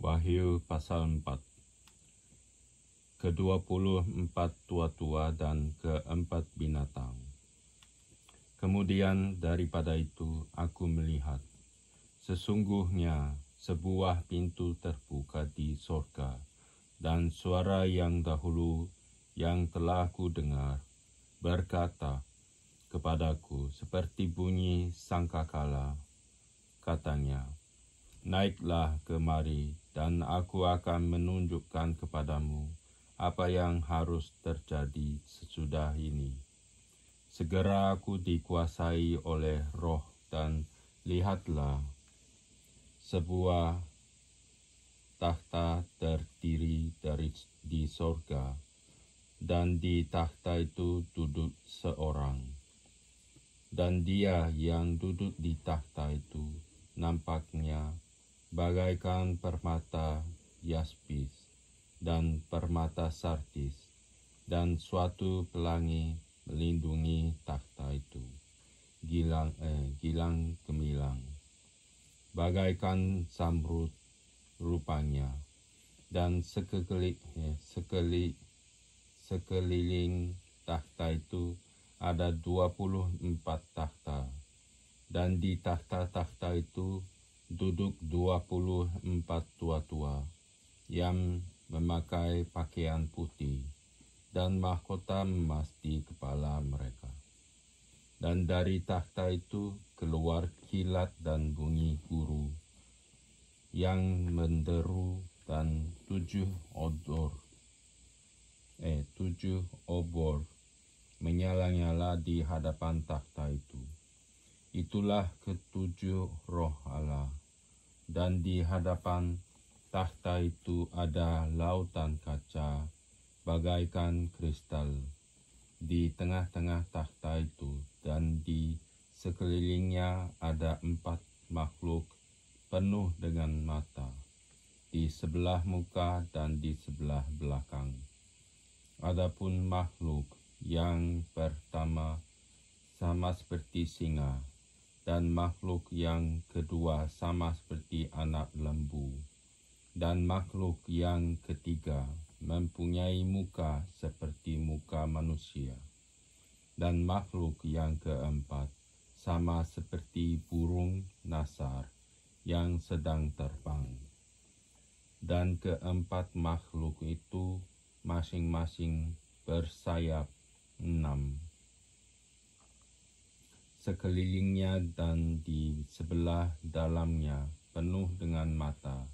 Wahyu pasal 4. Ke-24 tua-tua dan keempat binatang. Kemudian daripada itu aku melihat, sesungguhnya sebuah pintu terbuka di sorga, dan suara yang dahulu yang telah ku dengar berkata kepadaku seperti bunyi sangkakala, katanya, naiklah kemari, dan aku akan menunjukkan kepadamu apa yang harus terjadi sesudah ini. Segera aku dikuasai oleh Roh, dan lihatlah, sebuah takhta terdiri di sorga, dan di takhta itu duduk seorang. Dan dia yang duduk di takhta itu nampaknya bagaikan permata yaspis dan permata sardis, dan suatu pelangi melindungi takhta itu, gilang gemilang, bagaikan zamrud rupanya, dan sekeliling takhta itu ada 24 takhta, dan di takhta-takhta itu duduk 24 tua-tua yang memakai pakaian putih dan mahkota emas di kepala mereka. Dan dari takhta itu keluar kilat dan bunyi guru yang menderu, dan 7 obor menyala-nyala di hadapan takhta itu. Itulah ketujuh roh Allah, dan di hadapan takhta itu ada lautan kaca bagaikan kristal di tengah-tengah takhta itu, dan di sekelilingnya ada 4 makhluk penuh dengan mata, di sebelah muka dan di sebelah belakang. Adapun makhluk yang pertama sama seperti singa, dan makhluk yang kedua sama seperti anak lembu, dan makhluk yang ketiga mempunyai muka seperti muka manusia, dan makhluk yang keempat sama seperti burung nasar yang sedang terbang. Dan keempat makhluk itu masing-masing bersayap 6 sekelilingnya, dan di sebelah dalamnya penuh dengan mata,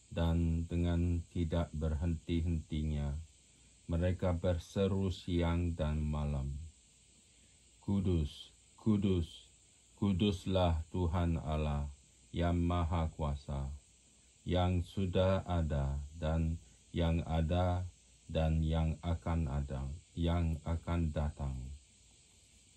dan dengan tidak berhenti-hentinya mereka berseru siang dan malam, Kudus, kudus, kuduslah Tuhan Allah yang Maha Kuasa, yang sudah ada dan yang ada dan yang akan datang.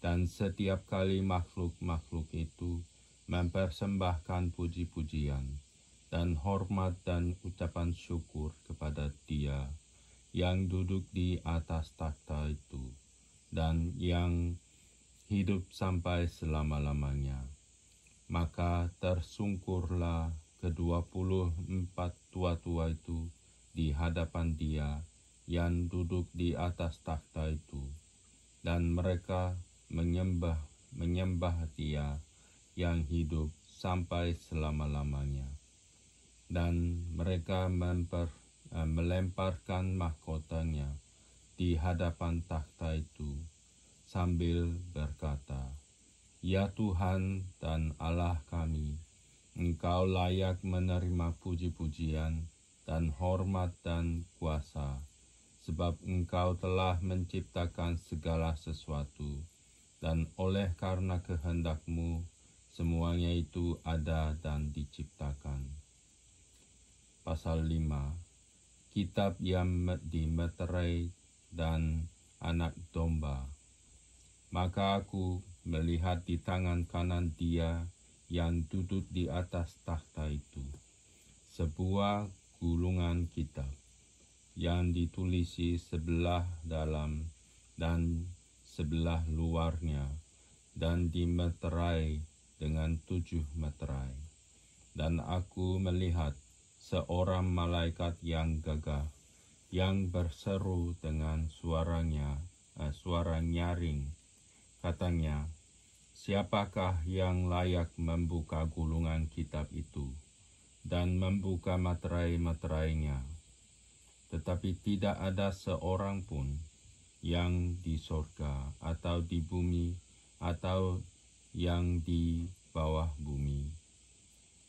Dan setiap kali makhluk-makhluk itu mempersembahkan puji-pujian dan hormat dan ucapan syukur kepada Dia yang duduk di atas takhta itu, dan yang hidup sampai selama-lamanya. Maka tersungkurlah ke-24 tua-tua itu di hadapan Dia yang duduk di atas takhta itu, dan mereka menyembah Dia yang hidup sampai selama-lamanya. Dan mereka melemparkan mahkotanya di hadapan takhta itu sambil berkata, Ya Tuhan dan Allah kami, Engkau layak menerima puji-pujian dan hormat dan kuasa, sebab Engkau telah menciptakan segala sesuatu, dan oleh karena kehendak-Mu semuanya itu ada dan diciptakan. Pasal 5. Kitab yang dimeterai dan anak domba. Maka aku melihat di tangan kanan Dia yang duduk di atas takhta itu sebuah gulungan kitab yang ditulisi sebelah dalam dan sebelah luarnya, dan dimeterai dengan 7 meterai. Dan aku melihat seorang malaikat yang gagah, yang berseru dengan suara nyaring. Katanya, siapakah yang layak membuka gulungan kitab itu dan membuka materai-materainya? Tetapi tidak ada seorang pun yang di sorga atau di bumi atau yang di bawah bumi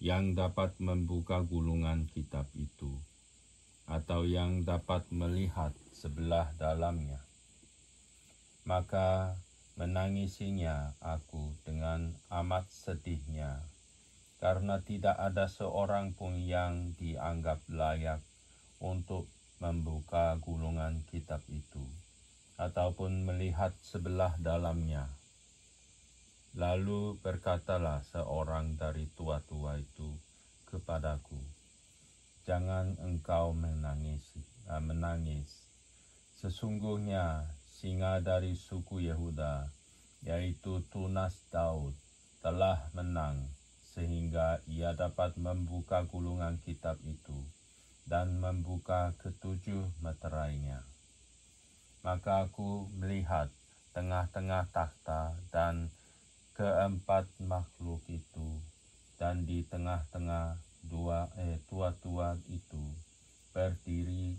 yang dapat membuka gulungan kitab itu atau yang dapat melihat sebelah dalamnya. Maka menangisinya aku dengan amat sedihnya, karena tidak ada seorang pun yang dianggap layak untuk membuka gulungan kitab itu ataupun melihat sebelah dalamnya. Lalu berkatalah seorang dari tua-tua itu kepadaku, jangan engkau menangis. Sesungguhnya singa dari suku Yehuda, yaitu tunas Daud, telah menang, sehingga ia dapat membuka gulungan kitab itu dan membuka ketujuh meterainya. Maka aku melihat tengah-tengah takhta dan keempat makhluk itu, dan di tengah-tengah tua-tua itu berdiri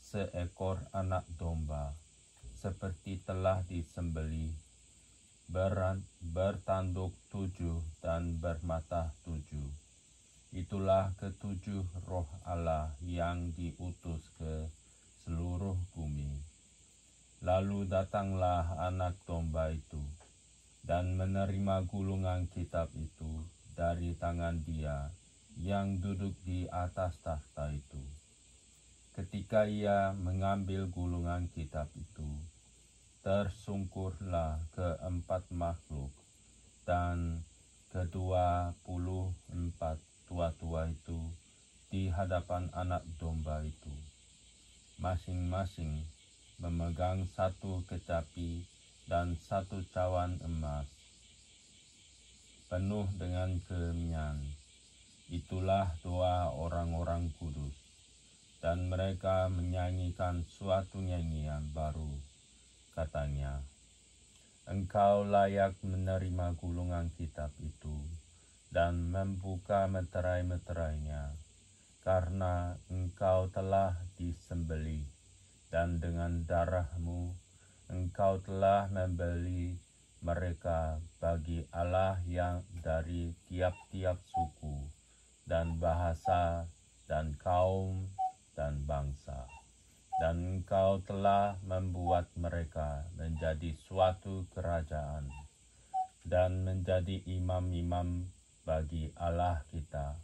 seekor anak domba, seperti telah disembelih, bertanduk 7 dan bermata 7. Itulah ketujuh roh Allah yang diutus ke seluruh bumi. Lalu datanglah anak domba itu dan menerima gulungan kitab itu dari tangan Dia yang duduk di atas takhta itu. Ketika ia mengambil gulungan kitab itu, tersungkurlah keempat makhluk dan ke-24 tua-tua itu di hadapan anak domba itu, masing-masing memegang satu kecapi dan satu cawan emas penuh dengan kemenyan. Itulah doa orang-orang kudus, dan mereka menyanyikan suatu nyanyian baru. Katanya, engkau layak menerima gulungan kitab itu dan membuka meterai-meterainya, karena engkau telah disembelih, dan dengan darahmu engkau telah membeli mereka bagi Allah yang dari tiap-tiap suku dan bahasa dan kaum dan bangsa. Dan engkau telah membuat mereka menjadi suatu kerajaan dan menjadi imam-imam bagi Allah kita,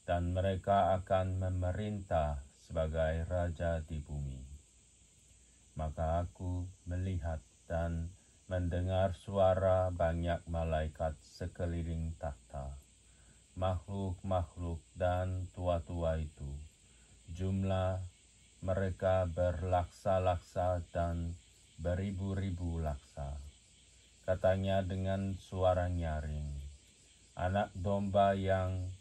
dan mereka akan memerintah sebagai raja di bumi. Maka aku melihat dan mendengar suara banyak malaikat sekeliling takhta, makhluk-makhluk dan tua-tua itu. Jumlah mereka berlaksa-laksa dan beribu-ribu laksa. Katanya dengan suara nyaring, anak domba yang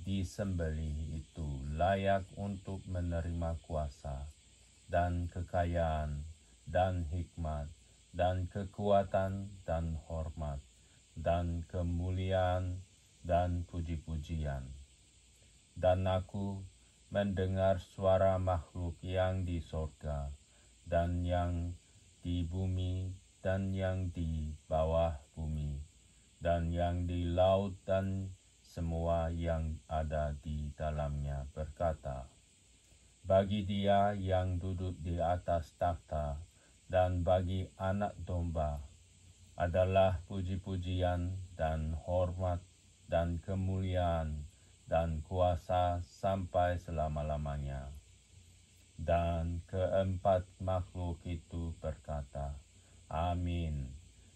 disembelih itu layak untuk menerima kuasa dan kekayaan dan hikmat dan kekuatan dan hormat dan kemuliaan dan puji-pujian. Dan aku mendengar suara makhluk yang di sorga dan yang di bumi dan yang di bawah bumi dan yang di laut dan semua yang ada di dalamnya berkata, bagi Dia yang duduk di atas takhta dan bagi anak domba adalah puji-pujian dan hormat dan kemuliaan dan kuasa sampai selama-lamanya. Dan keempat makhluk itu berkata, Amin.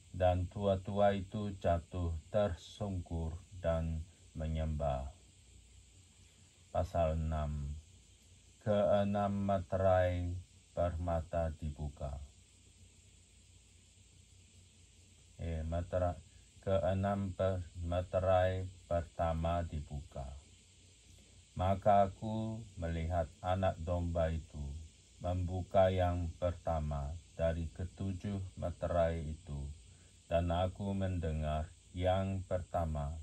Dan tua-tua itu jatuh tersungkur dan menyembah. Pasal 6. Keenam materai permata dibuka. Keenam materai pertama dibuka. Maka aku melihat anak domba itu membuka yang pertama dari ketujuh meterai itu, dan aku mendengar yang pertama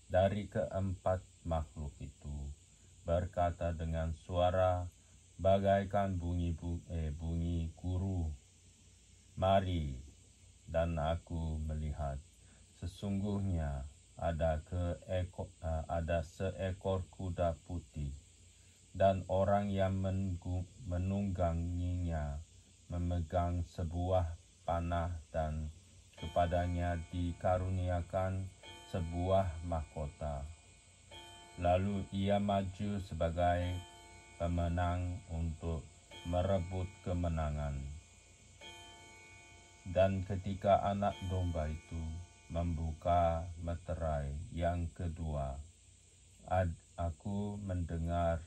dari keempat makhluk itu berkata dengan suara bagaikan bunyi guru, "Mari." Dan aku melihat sesungguhnya ada seekor kuda putih, dan orang yang menungganginya memegang sebuah panah, dan kepadanya dikaruniakan sebuah mahkota. Lalu ia maju sebagai pemenang untuk merebut kemenangan. Dan ketika anak domba itu membuka meterai yang kedua, aku mendengar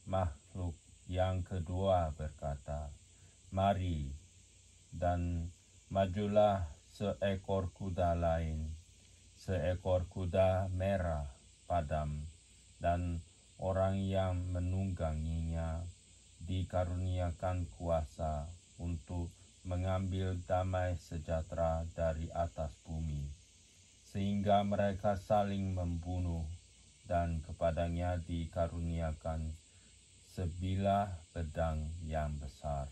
makhluk yang kedua berkata, "Mari." Dan majulah seekor kuda lain, seekor kuda merah padam, dan orang yang menungganginya dikaruniakan kuasa untuk mengambil damai sejahtera dari atas bumi, sehingga mereka saling membunuh, dan kepadanya dikaruniakan sebilah pedang yang besar.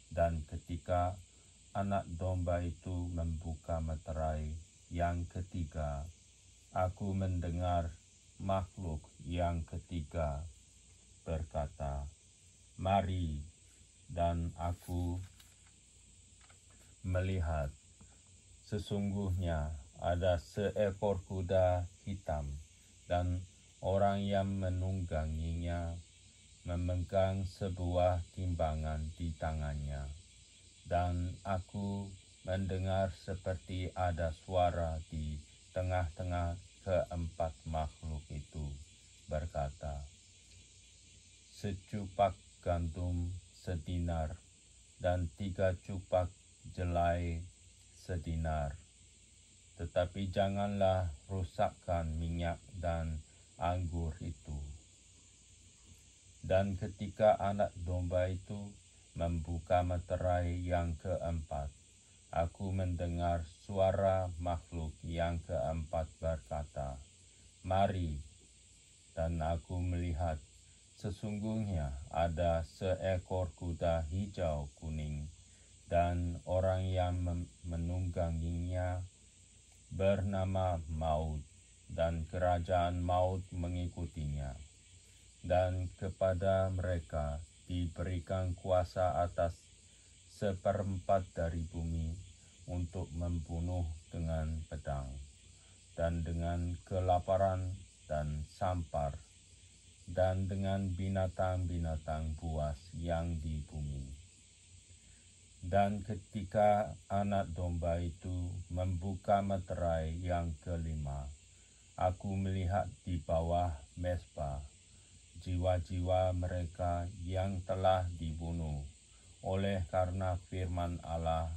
Dan ketika anak domba itu membuka meterai yang ketiga, aku mendengar makhluk yang ketiga berkata, "Mari." Dan aku melihat sesungguhnya ada seekor kuda hitam, dan orang yang menungganginya memegang sebuah timbangan di tangannya. Dan aku mendengar seperti ada suara di tengah-tengah keempat makhluk itu berkata, "Secupak gandum sedinar, dan 3 cupak jelai sedinar. Tetapi janganlah rusakkan minyak dan anggur itu." Dan ketika anak domba itu membuka meterai yang keempat, aku mendengar suara makhluk yang keempat berkata, "Mari." Dan aku melihat sesungguhnya ada seekor kuda hijau kuning, dan orang yang menungganginya bernama Maut, dan kerajaan maut mengikutinya. Dan kepada mereka diberikan kuasa atas 1/4 dari bumi untuk membunuh dengan pedang, dan dengan kelaparan dan sampar, dan dengan binatang-binatang buas yang di bumi. Dan ketika anak domba itu membuka meterai yang kelima, aku melihat di bawah mezbah jiwa-jiwa mereka yang telah dibunuh oleh karena firman Allah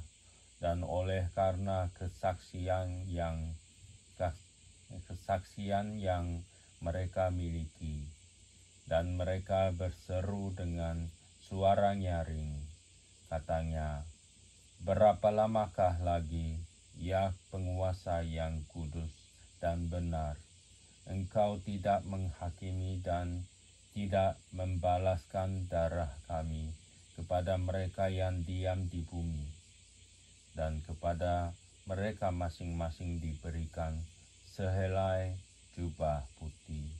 dan oleh karena kesaksian yang mereka miliki. Dan mereka berseru dengan suara nyaring, katanya, "Berapa lamakah lagi, ya penguasa yang kudus dan benar, Engkau tidak menghakimi dan tidak membalaskan darah kami kepada mereka yang diam di bumi?" Dan kepada mereka masing-masing diberikan sehelai jubah putih,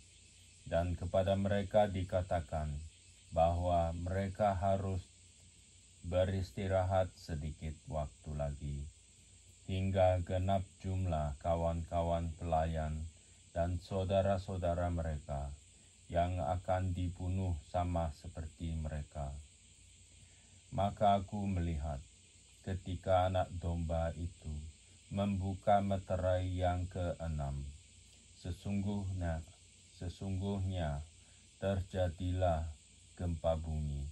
dan kepada mereka dikatakan bahwa mereka harus beristirahat sedikit waktu lagi, hingga genap jumlah kawan-kawan pelayan dan saudara-saudara mereka yang akan dibunuh sama seperti mereka. Maka aku melihat ketika anak domba itu membuka meterai yang ke-6, sesungguhnya terjadilah gempa bumi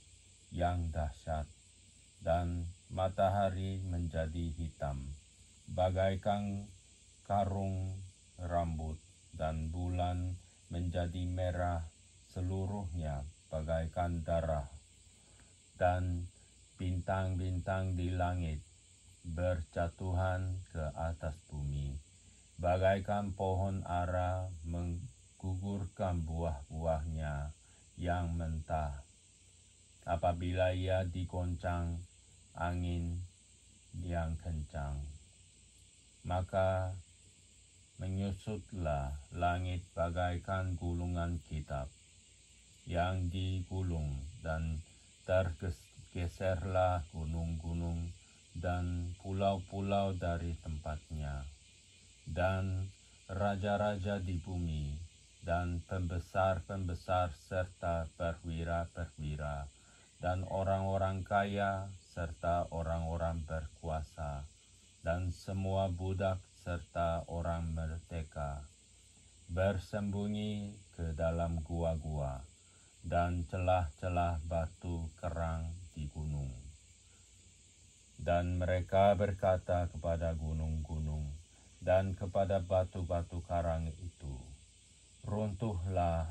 yang dahsyat, dan matahari menjadi hitam bagaikan karung rambut, dan bulan menjadi merah seluruhnya bagaikan darah, dan bintang-bintang di langit berjatuhan ke atas bumi, bagaikan pohon ara menggugurkan buah-buahnya yang mentah, apabila ia digoncang angin yang kencang. Maka menyusutlah langit bagaikan gulungan kitab yang digulung, dan tergeserlah gunung-gunung dan pulau-pulau dari tempatnya, dan raja-raja di bumi, dan pembesar-pembesar serta perwira-perwira, dan orang-orang kaya serta orang-orang berkuasa, dan semua budak serta orang merdeka, bersembunyi ke dalam gua-gua dan celah-celah batu kerang di gunung. Dan mereka berkata kepada gunung-gunung dan kepada batu-batu karang itu, runtuhlah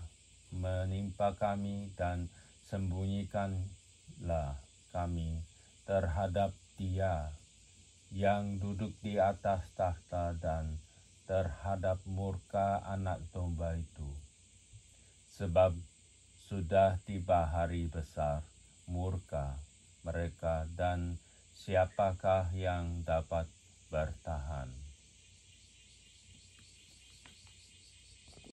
menimpa kami dan sembunyikanlah kami terhadap Dia yang duduk di atas takhta dan terhadap murka Anak Domba itu. Sebab sudah tiba hari besar murka mereka, dan siapakah yang dapat bertahan?